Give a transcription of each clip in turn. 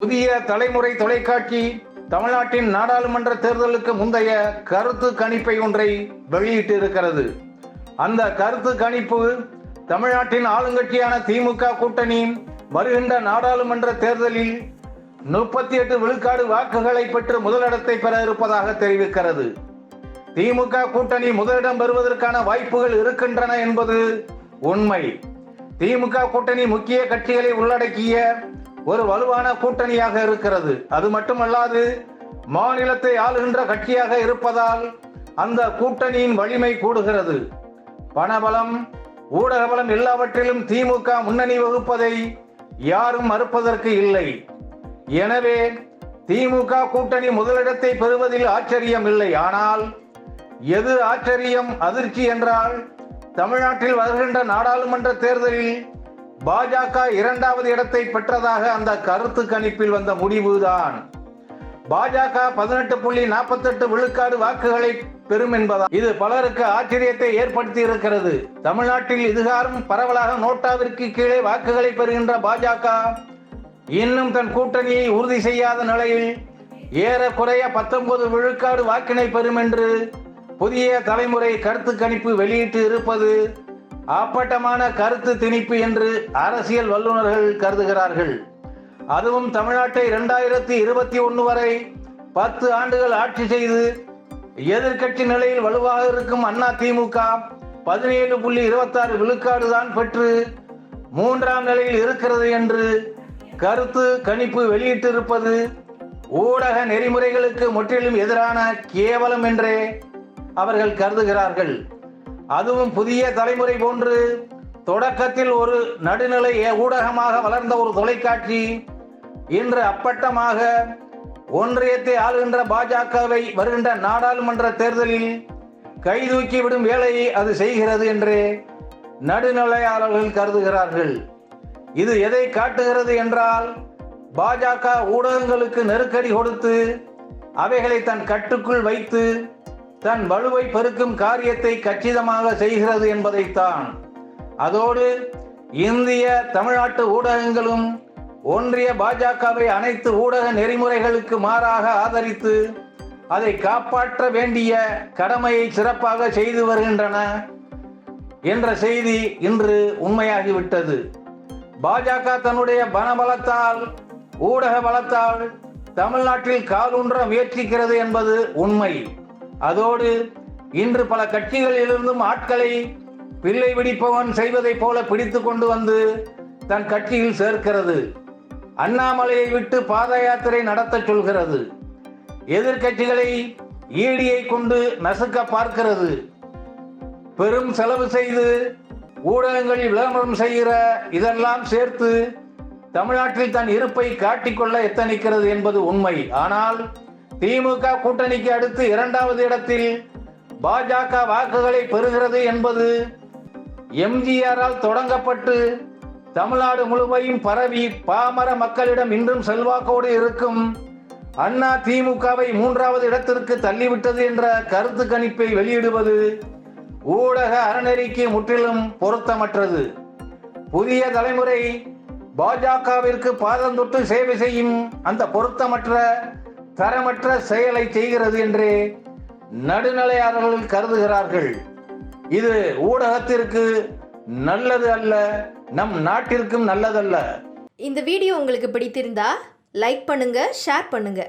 புதிய தலைமுறை தொலைக்காட்சி தமிழ்நாட்டின் நாடாளுமன்ற தேர்தலுக்கு முந்தைய கருத்து கணிப்பை ஒன்றை வெளியிட்டிருக்கிறது. அந்த கருத்து கணிப்பு தமிழ்நாட்டின் ஆளுங்கட்சியான திமுக கூட்டணி வருகின்ற நாடாளுமன்ற தேர்தலில் 38 விழுக்காடு வாக்குகளை பெற்று முதலிடத்தை பெற இருப்பதாக தெரிவிக்கிறது. திமுக கூட்டணி முதலிடம் பெறுவதற்கான வாய்ப்புகள் இருக்கின்றன என்பது உண்மை. திமுக கூட்டணி முக்கிய கட்சிகளை உள்ளடக்கிய ஒரு வலுவான கூட்டணியாக இருக்கிறது. அது மட்டுமல்லாது மாநிலத்தை ஆளுகின்ற கட்சியாக இருப்பதால் அந்த கூட்டணியின் வலிமை கூடுகிறது. பணபலம், ஊடக பலம் எல்லாவற்றிலும் திமுக முன்னணி வகுப்பதை யாரும் மறுப்பதற்கு இல்லை. எனவே திமுக கூட்டணி முதலிடத்தை பெறுவதில் ஆச்சரியம் இல்லை. ஆனால் எது ஆச்சரியம், அதிர்ச்சி என்றால் தமிழ்நாட்டில் வருகின்ற நாடாளுமன்ற தேர்தலில் பாஜக 2வது இடத்தை பெற்றதாக அந்த கருத்து கணிப்பில் வந்த முடிவுதான். பாஜக 18.48 விழுக்காடு வாக்குகளை பெறும் என்பதால் இது பலருக்கு ஆச்சரியத்தை ஏற்படுத்தி இருக்கிறது. தமிழ்நாட்டில் இதுகாரும் பரவலாக நோட்டாவிற்கு கீழே வாக்குகளை பெறுகின்ற பாஜக இன்னும் தன் கூட்டணியை உறுதி செய்யாத நிலையில் ஏறக்குறைய 19 விழுக்காடு வாக்கினை பெறும் என்று புதிய தலைமுறை கருத்து கணிப்பு வெளியிட்டு இருப்பது அப்பட்டமான கருத்து திணிப்பு என்று அரசியல் வல்லுநர்கள் கருதுகிறார்கள். அதுவும் தமிழ்நாட்டை 2021 வரை 10 ஆண்டுகள் ஆட்சி செய்து எதிர்க்கட்சி நிலையில் வலுவாக இருக்கும் அதிமுக 17.26 விழுக்காடு தான் பெற்று 3ஆம் நிலையில் இருக்கிறது என்று கருத்து கணிப்பு வெளியிட்டிருப்பது ஊடக நெறிமுறைகளுக்கு முற்றிலும் எதிரான கேவலம் என்றே அவர்கள் கருதுகிறார்கள். அதுவும் புதிய தலைமுறை போன்று தொடக்கத்தில் ஒரு நடுநிலை ஊடகமாக வளர்ந்த ஒரு தொலைக்காட்சி இன்று அப்பட்டமாக ஒன்றியத்தை ஆளுகின்ற பாஜகவை வருகின்ற நாடாளுமன்ற தேர்தலில் கைதூக்கி விடும் வேலையை அது செய்கிறது என்றே நடுநிலையாளர்கள் கருதுகிறார்கள். இது எதை காட்டுகிறது என்றால் பாஜக ஊடகங்களுக்கு நெருக்கடி கொடுத்து அவைகளை தன் கட்டுக்குள் வைத்து தன் வலுவை பெருக்கும் காரியத்தை கச்சிதமாக செய்கிறது என்பதைத்தான். அதோடு இந்திய தமிழ்நாட்டு ஊடகங்களும் ஒன்றிய பாஜகவை அனைத்து ஊடக நெறிமுறைகளுக்கு மாறாக ஆதரித்து அதை காப்பாற்ற வேண்டிய கடமையை சிறப்பாக செய்து வருகின்றன என்ற செய்தி இன்று உண்மையாகிவிட்டது. பாஜக தன்னுடைய பணபலத்தால், ஊடக பலத்தால் தமிழ்நாட்டில் காலூன்ற முயற்சிக்கிறது என்பது உண்மை. அதோடு இன்று பல கட்சிகளிலிருந்தும் ஆட்களை பிள்ளை பிடிப்பவன் செய்வதை போல பிடித்து கொண்டு வந்து தன் கட்சியில் சேர்க்கிறது. அண்ணாமலையை விட்டு பாத யாத்திரை நடத்த சொல்கிறது. எதிர்கட்சிகளை ஈடியை கொண்டு நசுக்க பார்க்கிறது. பெரும் செலவு செய்து ஊடகங்களில் விளம்பரம் செய்கிற இதெல்லாம் சேர்த்து தமிழ்நாட்டில் தன் இருப்பை காட்டிக்கொள்ள எத்தனிக்கிறது என்பது உண்மை. ஆனால் திமுக கூட்டணிக்கு அடுத்து 2வது இடத்தில் பாஜக வாக்குகளை பெறுகிறது என்பது எம்ஜிஆரால் தொடங்கப்பட்டு தமிழ்நாடு முழுமையும் பரவி பாமர மக்களிடம் இன்றும் செல்வாக்கோடு இருக்கும் அண்ணா திமுகவை 3வது இடத்திற்கு தள்ளிவிட்டது என்ற கருத்து கணிப்பை வெளியிடுவது ஊடக அறநெறிக்கு முற்றிலும் பொருத்தமற்றது. புதிய தலைமுறை பாஜகவிற்கு பாதம் தொட்டு சேவை செய்யும் அந்த பொருத்தமற்ற தரமற்ற செயலை செய்கிறது என்றே நடுநிலையாளர்கள் கருதுகிறார்கள். இது ஊடகத்திற்கு நல்லது அல்ல, நம் நாட்டிற்கும் நல்லதல்ல. இந்த வீடியோ உங்களுக்கு பிடித்திருந்தா லைக் பண்ணுங்க, ஷேர் பண்ணுங்க.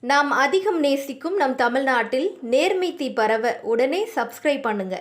நாம் அதிகம் நேசிக்கும் நம் தமிழ்நாட்டில் நேர்மை தீ பரவ உடனே சப்ஸ்கிரைப் பண்ணுங்க.